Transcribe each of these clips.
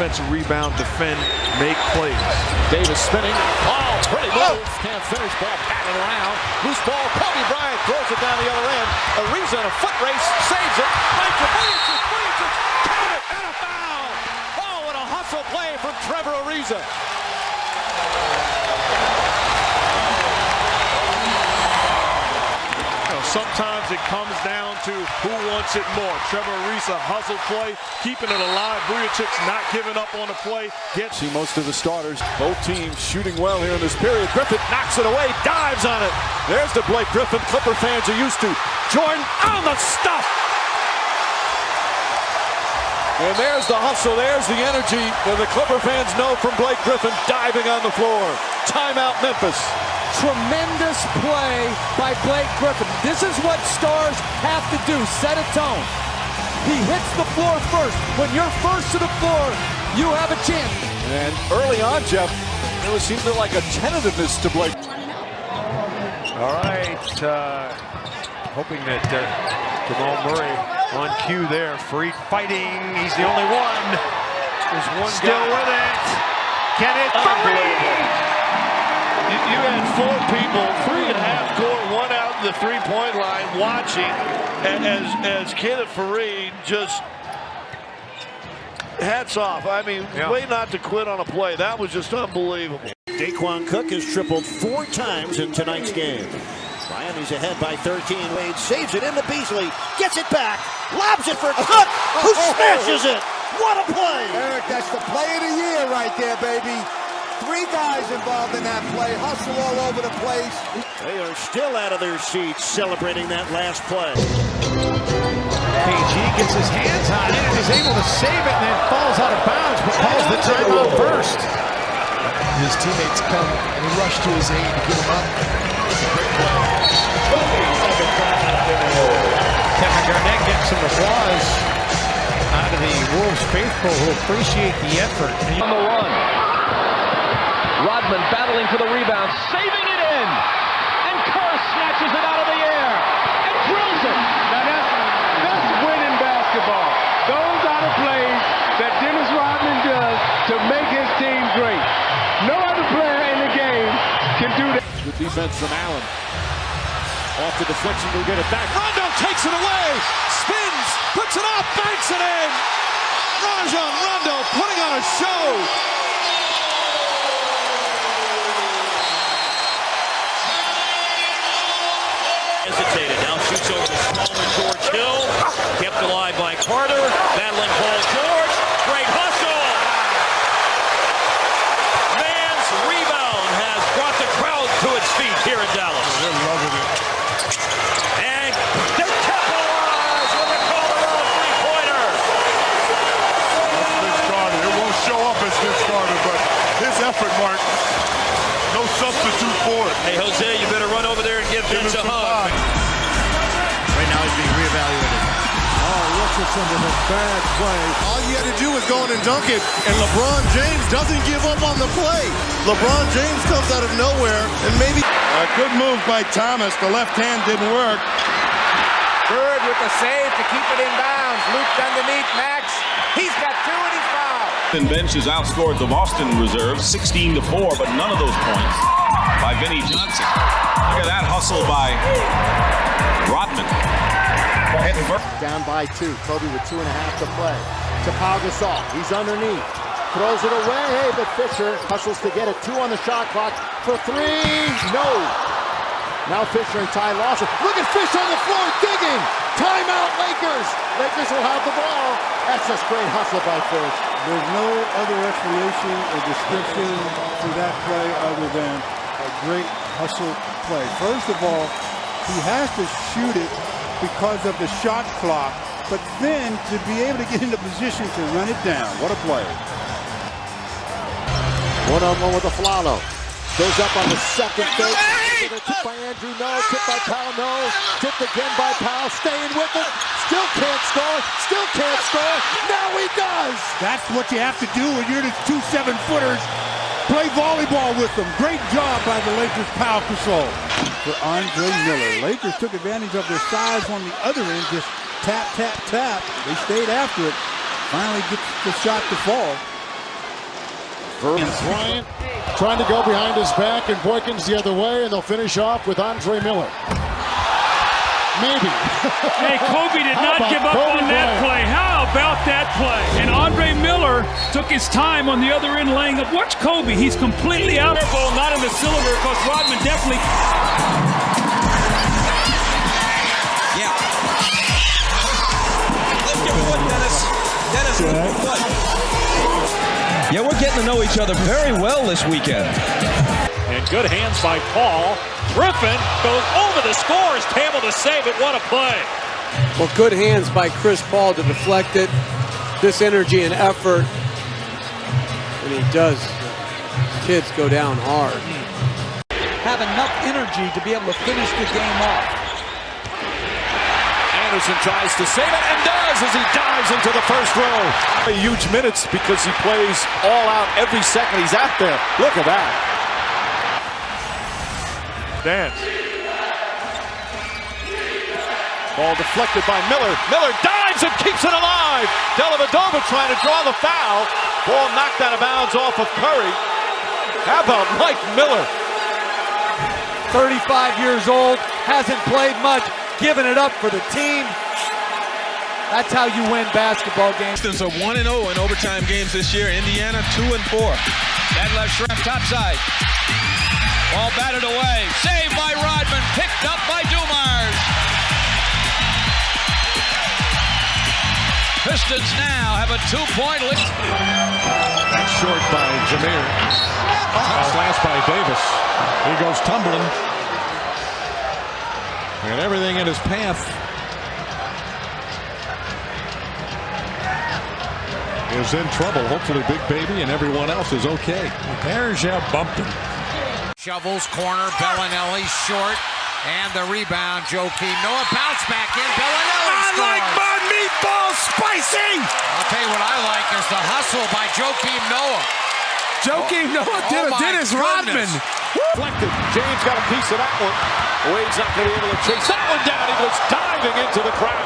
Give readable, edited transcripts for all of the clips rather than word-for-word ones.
offensive rebound, defend, make plays. Davis spinning. Oh, pretty move. Can't finish. Ball batted around. Loose ball. Kobe Bryant throws it down the other end. Ariza in a foot race. Saves it. Right to Williams. Count it. And a foul. Oh, what a hustle play from Trevor Ariza. Sometimes it comes down to who wants it more. Trevor Ariza, hustle play, keeping it alive. Vujicic's not giving up on the play. See most of the starters. Both teams shooting well here in this period. Griffin knocks it away, dives on it. There's the Blake Griffin Clipper fans are used to. Jordan on the stuff. And there's the hustle, there's the energy that the Clipper fans know from Blake Griffin diving on the floor. Timeout Memphis. Tremendous play by Blake Griffin. This is what stars have to do, set a tone. He hits the floor first. When you're first to the floor, you have a chance. And early on, Jeff, there seemed like a tentativeness to Blake. All right, hoping that Jamal Murray on cue there. Free fighting, he's the only one. There's one still with it. Can it three? You had four people, 3.5 court, one out in the three-point line watching as Kenneth Faried just hats off. I mean, way not to quit on a play. That was just unbelievable. Daquan Cook has tripled 4 times in tonight's game. Miami's ahead by 13. Wade saves it into Beasley, gets it back, lobs it for Cook, who smashes it. What a play! Eric, that's the play of the year right there, baby. 3 guys involved in that play, hustle all over the place. They are still out of their seats celebrating that last play. KG gets his hands on it and is able to save it and then falls out of bounds, but calls the timeout first. His teammates come and rush to his aid to get him up. Kevin Garnett getting some applause out of the Wolves faithful who appreciate the effort. On the run. Rodman battling for the rebound, saving it in, and Kerr snatches it out of the air and drills it. Now that's winning basketball. Those are the plays that Dennis Rodman does to make his team great. No other player in the game can do that. Good defense from Allen. Off the deflection, will get it back. Rondo takes it away, spins, puts it up, banks it in. Rajon Rondo putting on a show. Hesitated, now shoots over the smaller George Hill. Kept alive by Carter. Battling Paul George. Great hustle. Man's rebound has brought the crowd to its feet here in Dallas. They're loving it. And they capitalize with a Colorado three-pointer. That's Vince Carter. It won't show up as Vince Carter, but his effort, Mark, no substitute for it. Hey, Jose, you better run over there and give Vince a hug. Right now he's being reevaluated. Oh, Richardson with a bad play. All you had to do was go in and dunk it, and LeBron James doesn't give up on the play. LeBron James comes out of nowhere, and maybe a good move by Thomas. The left hand didn't work. Bird with the save to keep it in bounds. Looped underneath Max. He's got 2 and he's fouled. The bench has outscored the Boston reserves 16-4, but none of those points by Vinnie Johnson. Look at that hustle by Rodman. Down by 2. Kobe with 2.5 to play. To Pau Gasol. He's underneath. Throws it away, but Fisher hustles to get it. 2 on the shot clock for 3. No. Now Fisher and Ty Lawson. Look at Fish on the floor digging. Timeout Lakers. Lakers will have the ball. That's a great hustle by Fish. There's no other explanation or description to that play other than a great hustle play. First of all, he has to shoot it because of the shot clock, but then to be able to get into position to run it down. What a play. One-on-one with Aflalo. Goes up on the second fake. Tipped by Andrew, no. Tipped by Powell, no. Tipped again by Powell. Staying with it. Still can't score. Still can't score. Now he does. That's what you have to do when you're the 2 7-footers. Play volleyball with them. Great job by the Lakers' Pau Gasol. For Andre Miller. Lakers took advantage of their size on the other end. Just tap, tap, tap. They stayed after it. Finally gets the shot to fall. Bryant trying to go behind his back, and Boykins the other way, and they'll finish off with Andre Miller. Maybe. Hey, Kobe did not give up on that play. How about that play? And Andre Miller took his time on the other end laying up. Watch Kobe. He's completely out. Not in the cylinder because Rodman definitely. Yeah. Let's give a foot, Dennis. Dennis, let's give a foot. Yeah, we're getting to know each other very well this weekend. And good hands by Paul. Griffin goes over the score, is able to save it. What a play. Well, good hands by Chris Paul to deflect it. This energy and effort. And he does. Kids go down hard. Have enough energy to be able to finish the game off. Anderson tries to save it and does as he dives into the first row. Huge minutes because he plays all out every second he's out there. Look at that. Dance. Ball deflected by Miller. Miller dives and keeps it alive. Dellavedova trying to draw the foul. Ball knocked out of bounds off of Curry. How about Mike Miller? 35 years old, hasn't played much, giving it up for the team. That's how you win basketball games. Pistons are 1-0 in overtime games this year. Indiana 2-4. That left Shrimp topside. Ball batted away. Saved by Rodman. Picked up by Dumars. Pistons now have a 2-point lead. Short by Jameer. Slash by Davis. He goes tumbling. And everything in his path is in trouble. Hopefully Big Baby and everyone else is okay. Berger bumped him. Shovels, corner, Bellinelli, short, and the rebound, Joakim Noah, bounce back in, Bellinelli scores! I like my meatballs spicy! I'll tell you what I like is the hustle by Joakim Noah. Joakim Noah did a Dennis Rodman. Deflected. James got a piece of that one. Wade's not going to be able to chase that one down. He was diving into the crowd.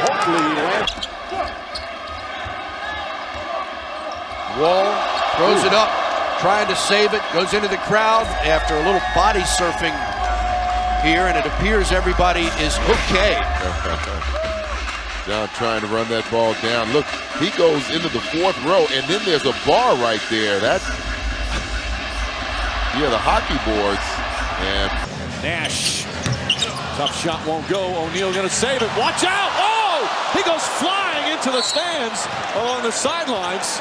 Hopefully he lands. Wall throws it up, trying to save it, goes into the crowd after a little body surfing here, and it appears everybody is okay. John trying to run that ball down. Look, he goes into the fourth row, and then there's a bar right there. That's, yeah, the hockey boards. And Nash, tough shot won't go. O'Neal going to save it. Watch out! Oh! He goes flying into the stands along the sidelines.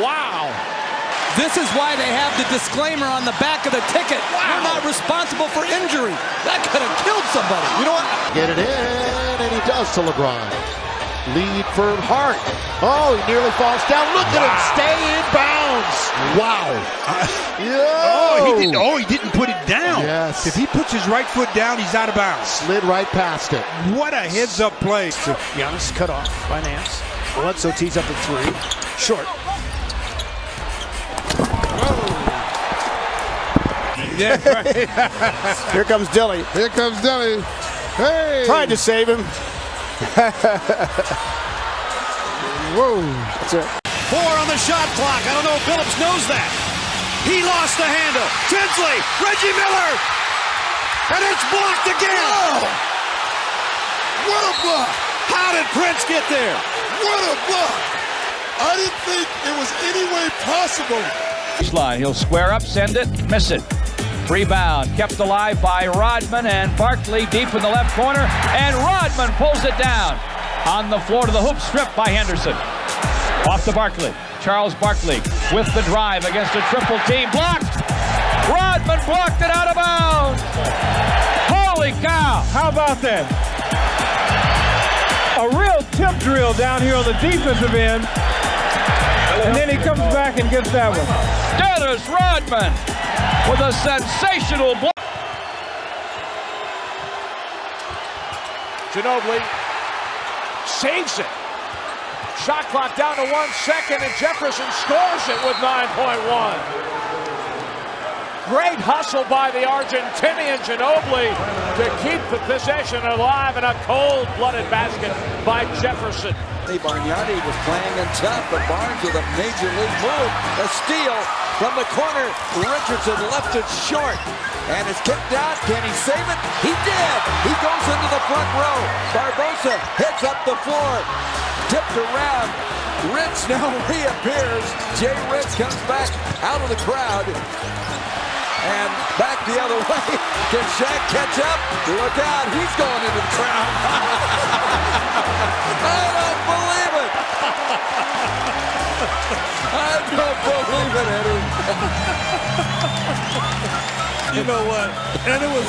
Wow. This is why they have the disclaimer on the back of the ticket. Wow. We're not responsible for injury. That could have killed somebody. You know what? Get it in, and he does to LeBron. Lead for Hart. Oh, he nearly falls down. Look at him stay in bounds. Wow. He didn't put it down. Yes. If he puts his right foot down, he's out of bounds. Slid right past it. What a heads-up play. Giannis cut off by Nance. Bledsoe tees up the three. Short. Yeah, right. Here comes Dilly. here comes Delly. Hey! Tried to save him. Whoa. That's it. 4 on the shot clock. I don't know if Phillips knows that. He lost the handle. Tinsley, Reggie Miller. And it's blocked again. Oh. What a block. How did Prince get there? What a block. I didn't think it was any way possible. Line. He'll square up, send it, miss it. Rebound kept alive by Rodman, and Barkley deep in the left corner, and Rodman pulls it down. On the floor to the hoop, stripped by Henderson. Off to Barkley. Charles Barkley with the drive against a triple team. Blocked! Rodman blocked it out of bounds! Holy cow! How about that? A real tip drill down here on the defensive end. And then he comes back and gets that one. Dennis Rodman with a sensational block. Ginobili saves it. Shot clock down to 1 second, and Jefferson scores it with 9.1. Great hustle by the Argentinian Ginobili to keep the possession alive, and a cold-blooded basket by Jefferson. Bargnani was playing in tough, but Barnes with a major league move. A steal from the corner. Richardson left it short. And it's kicked out. Can he save it? He did. He goes into the front row. Barbosa hits up the floor. Tipped around. Ritz now reappears. Jay Ritz comes back out of the crowd. And back the other way. Can Shaq catch up? Look out. He's going into the crowd. I don't believe it. I don't believe it, Eddie. You know what? And it was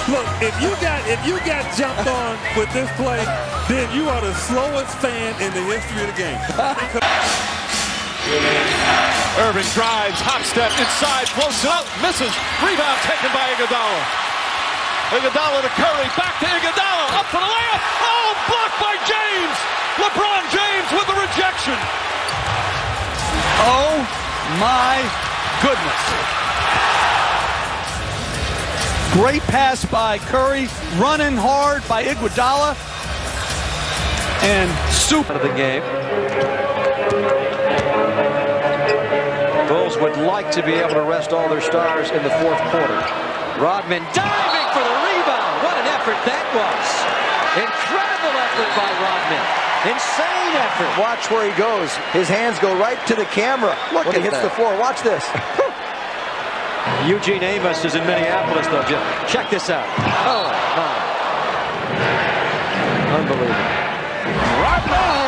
look, if you got jumped on with this play, then you are the slowest fan in the history of the game. Irving drives, hop step inside, close up, misses. Rebound taken by Iguodala. Iguodala to Curry, back to Iguodala, up for the layup. Oh, blocked by James. LeBron James with the rejection. Oh my goodness. Great pass by Curry, running hard by Iguodala, and super of the game. Bulls would like to be able to rest all their stars in the fourth quarter. Rodman diving for the rebound. What an effort that was. Incredible effort by Rodman. Insane effort. Watch where he goes. His hands go right to the camera when he hits the floor. Watch this. Eugene Amos is in Minneapolis, though, Jim. Check this out. Oh, my. Unbelievable. Rodman